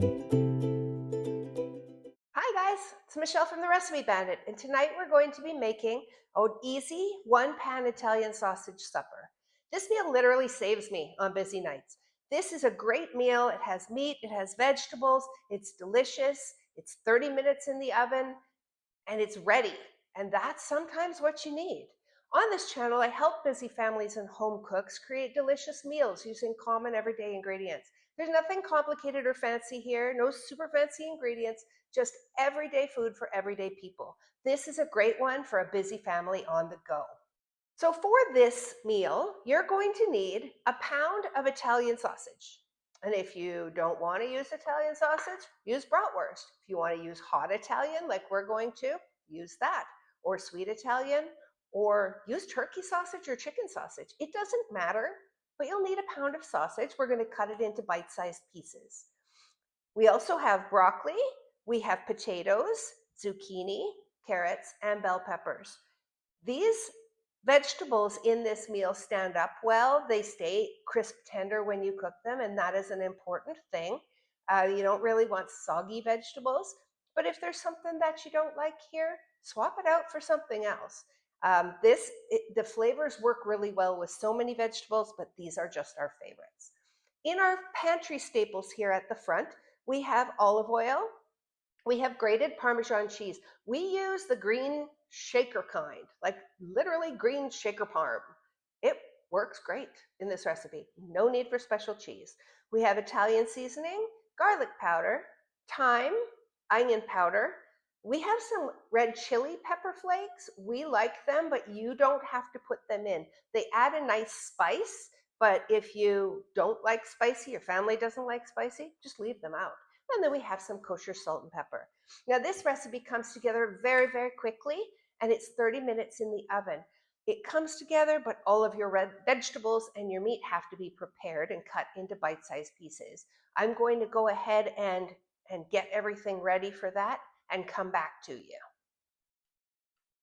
Hi guys, it's Michelle from the Recipe Bandit, and tonight we're going to be making an easy one-pan Italian sausage supper. This meal literally saves me on busy nights. This is a great meal. It has meat, it has vegetables, it's delicious, it's 30 minutes in the oven, and it's ready. And that's sometimes what you need. On this channel, I help busy families and home cooks create delicious meals using common everyday ingredients. There's nothing complicated or fancy here, no super fancy ingredients, just everyday food for everyday people. This is a great one for a busy family on the go. So for this meal, you're going to need a pound of Italian sausage. And if you don't want to use Italian sausage, use bratwurst. If you want to use hot Italian, like we're going to, use that. Or sweet Italian, or use turkey sausage or chicken sausage. It doesn't matter, but you'll need a pound of sausage. We're going to cut it into bite-sized pieces. We also have broccoli, we have potatoes, zucchini, carrots, and bell peppers. These vegetables in this meal stand up well. They stay crisp tender when you cook them, and that is an important thing. You don't really want soggy vegetables, but if there's something that you don't like here, swap it out for something else. The flavors work really well with so many vegetables, but these are just our favorites. In our pantry staples here at the front, we have olive oil, we have grated Parmesan cheese. We use the green shaker kind, like literally green shaker parm. It works great in this recipe. No need for special cheese. We have Italian seasoning, garlic powder, thyme, onion powder. We have some red chili pepper flakes. We like them, but you don't have to put them in. They add a nice spice, but if you don't like spicy, your family doesn't like spicy, just leave them out. And then we have some kosher salt and pepper. Now this recipe comes together very, very quickly, and it's 30 minutes in the oven. It comes together, but all of your red vegetables and your meat have to be prepared and cut into bite-sized pieces. I'm going to go ahead and get everything ready for that and come back to you.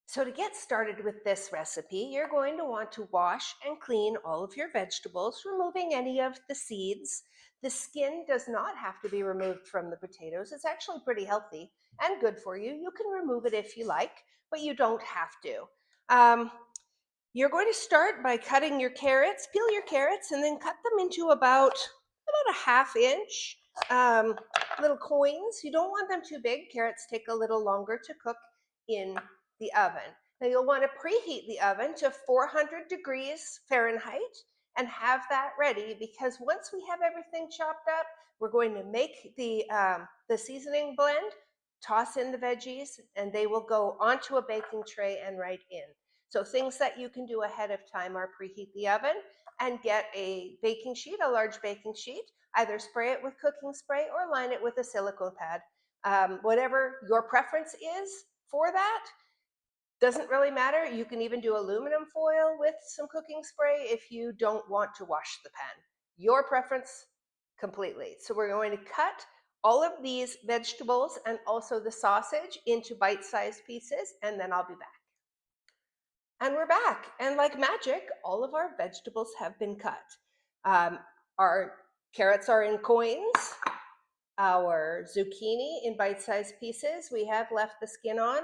So to get started with this recipe, you're going to want to wash and clean all of your vegetables, removing any of the seeds. The skin does not have to be removed from the potatoes. It's actually pretty healthy and good for you. You can remove it if you like, but you don't have to. You're going to start by cutting your carrots, peel your carrots, and then cut them into about a ½ inch little coins. You don't want them too big. Carrots take a little longer to cook in the oven. Now you'll want to preheat the oven to 400 degrees Fahrenheit and have that ready, because once we have everything chopped up, we're going to make the seasoning blend, toss in the veggies, and they will go onto a baking tray and right in. So things that you can do ahead of time are preheat the oven and get a baking sheet, a large baking sheet, either spray it with cooking spray or line it with a silicone pad. Whatever your preference is for that, doesn't really matter. You can even do aluminum foil with some cooking spray if you don't want to wash the pan. Your preference completely. So we're going to cut all of these vegetables and also the sausage into bite-sized pieces, and then I'll be back. And we're back, and like magic, all of our vegetables have been cut. Our carrots are in coins, our zucchini in bite-sized pieces. We have left the skin on.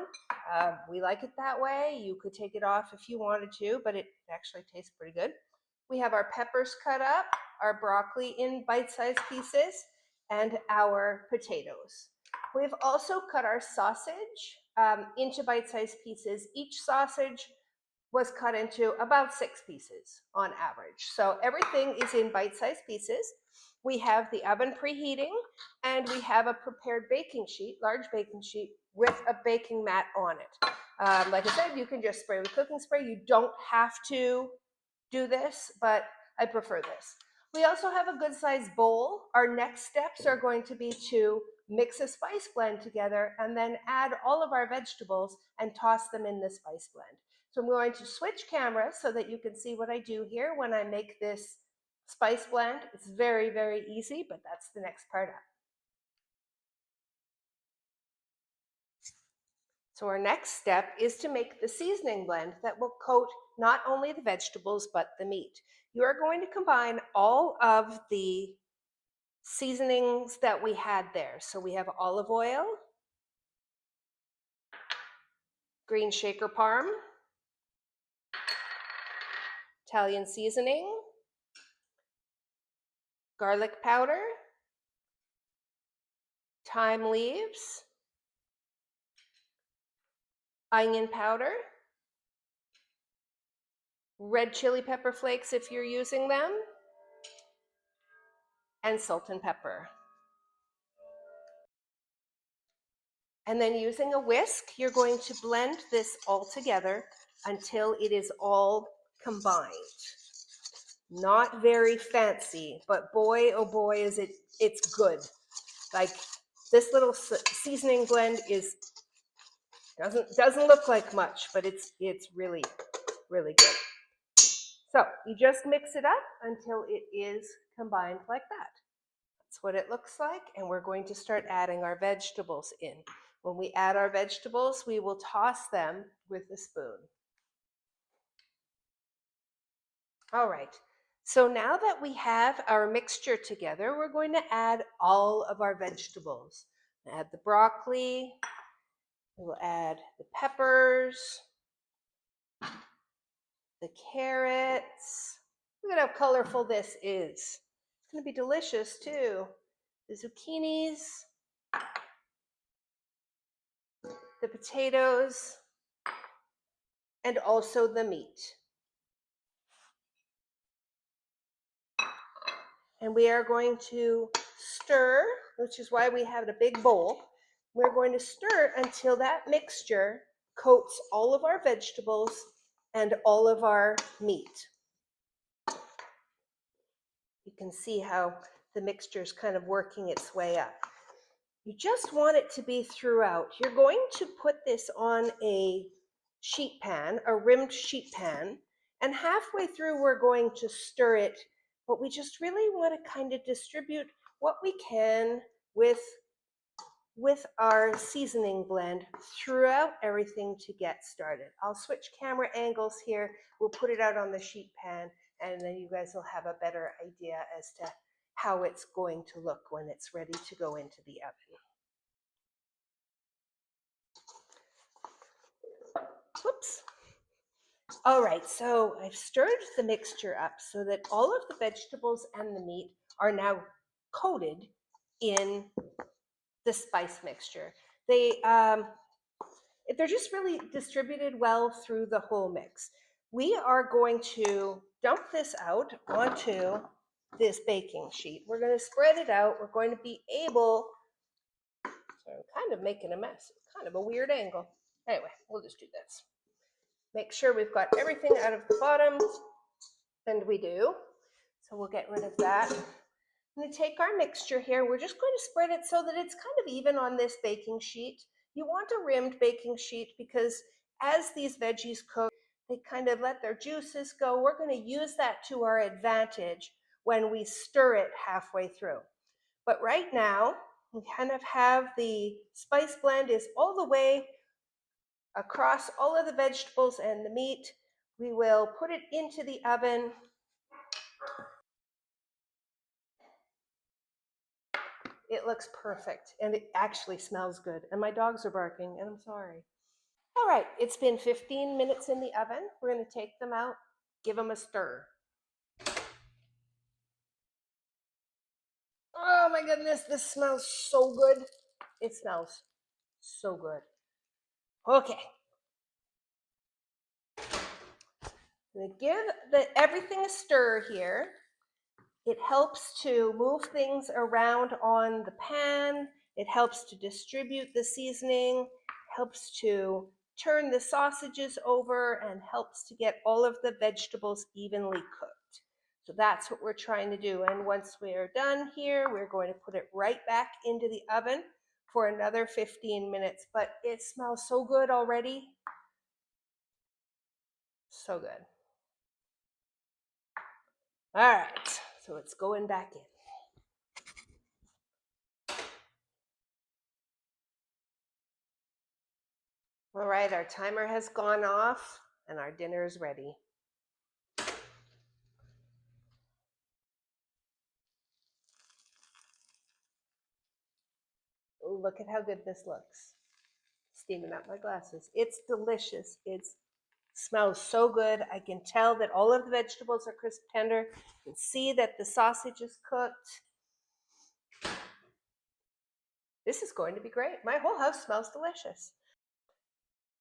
We like it that way. You could take it off if you wanted to, but it actually tastes pretty good. We have our peppers cut up, our broccoli in bite-sized pieces, and our potatoes. We've also cut our sausage into bite-sized pieces. Each sausage was cut into about 6 pieces on average. So everything is in bite-sized pieces. We have the oven preheating, and we have a prepared baking sheet, large baking sheet, with a baking mat on it. Like I said, you can just spray with cooking spray. You don't have to do this, but I prefer this. We also have a good sized bowl. Our next steps are going to be to mix a spice blend together and then add all of our vegetables and toss them in the spice blend. So I'm going to switch cameras so that you can see what I do here when I make this spice blend. It's very, very easy, but that's the next part up. So our next step is to make the seasoning blend that will coat not only the vegetables, but the meat. You are going to combine all of the seasonings that we had there. So we have olive oil, green shaker parm, Italian seasoning, garlic powder, thyme leaves, onion powder, red chili pepper flakes if you're using them, and salt and pepper. And then using a whisk, you're going to blend this all together until it is all combined. Not very fancy, but boy, oh boy, it's good. Like this little seasoning blend doesn't look like much, but it's really, really good. So you just mix it up until it is combined like that. That's what it looks like, and we're going to start adding our vegetables in. When we add our vegetables, we will toss them with a spoon. All right, so now that we have our mixture together, we're going to add all of our vegetables. Add the broccoli, we will add the peppers, the carrots. Look at how colorful this is. It's going to be delicious too. The zucchinis, the potatoes, and also the meat. And we are going to stir, which is why we have a big bowl. We're going to stir until that mixture coats all of our vegetables and all of our meat. You can see how the mixture is kind of working its way up. You just want it to be throughout. You're going to put this on a sheet pan, a rimmed sheet pan, and halfway through we're going to stir it, but we just really want to kind of distribute what we can with our seasoning blend throughout everything to get started. I'll switch camera angles here. We'll put it out on the sheet pan, and then you guys will have a better idea as to how it's going to look when it's ready to go into the oven. Whoops. All right, so I've stirred the mixture up so that all of the vegetables and the meat are now coated in the spice mixture. They're just really distributed well through the whole mix. We are going to dump this out onto this baking sheet. We're going to spread it out. We're going to be able, so I'm kind of making a mess. It's kind of a weird angle. Anyway, we'll just do this. Make sure we've got everything out of the bottom, and we do. So we'll get rid of that. I'm going to take our mixture here. We're just going to spread it so that it's kind of even on this baking sheet. You want a rimmed baking sheet because as these veggies cook, they kind of let their juices go. We're going to use that to our advantage when we stir it halfway through. But right now, we kind of have the spice blend is all the way across all of the vegetables and the meat. We will put it into the oven. It looks perfect, and it actually smells good. And my dogs are barking, and I'm sorry. All right, it's been 15 minutes in the oven. We're going to take them out, give them a stir. Oh my goodness, this smells so good. It smells so good. Okay. I'm going to give everything a stir here. It helps to move things around on the pan. It helps to distribute the seasoning, helps to turn the sausages over, and helps to get all of the vegetables evenly cooked. So that's what we're trying to do. And once we are done here, we're going to put it right back into the oven for another 15 minutes. But it smells so good already. So good. All right, so it's going back in. All right, our timer has gone off and our dinner is ready. look at how good this looks. Steaming up my glasses. It's delicious. It smells so good. I can tell that all of the vegetables are crisp tender. You can see that the sausage is cooked. This is going to be great. My whole house smells delicious.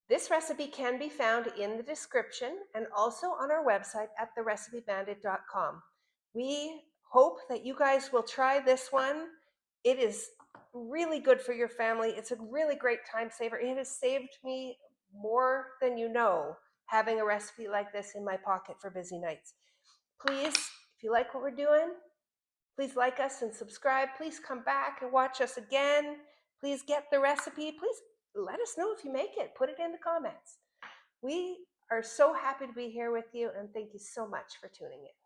This recipe can be found in the description and also on our website at therecipebandit.com. We hope that you guys will try this one. It is really good for your family. It's a really great time saver. It has saved me more than you know having a recipe like this in my pocket for busy nights. Please, if you like what we're doing, please like us and subscribe. Please come back and watch us again. Please get the recipe. Please let us know if you make it. Put it in the comments. We are so happy to be here with you, and thank you so much for tuning in.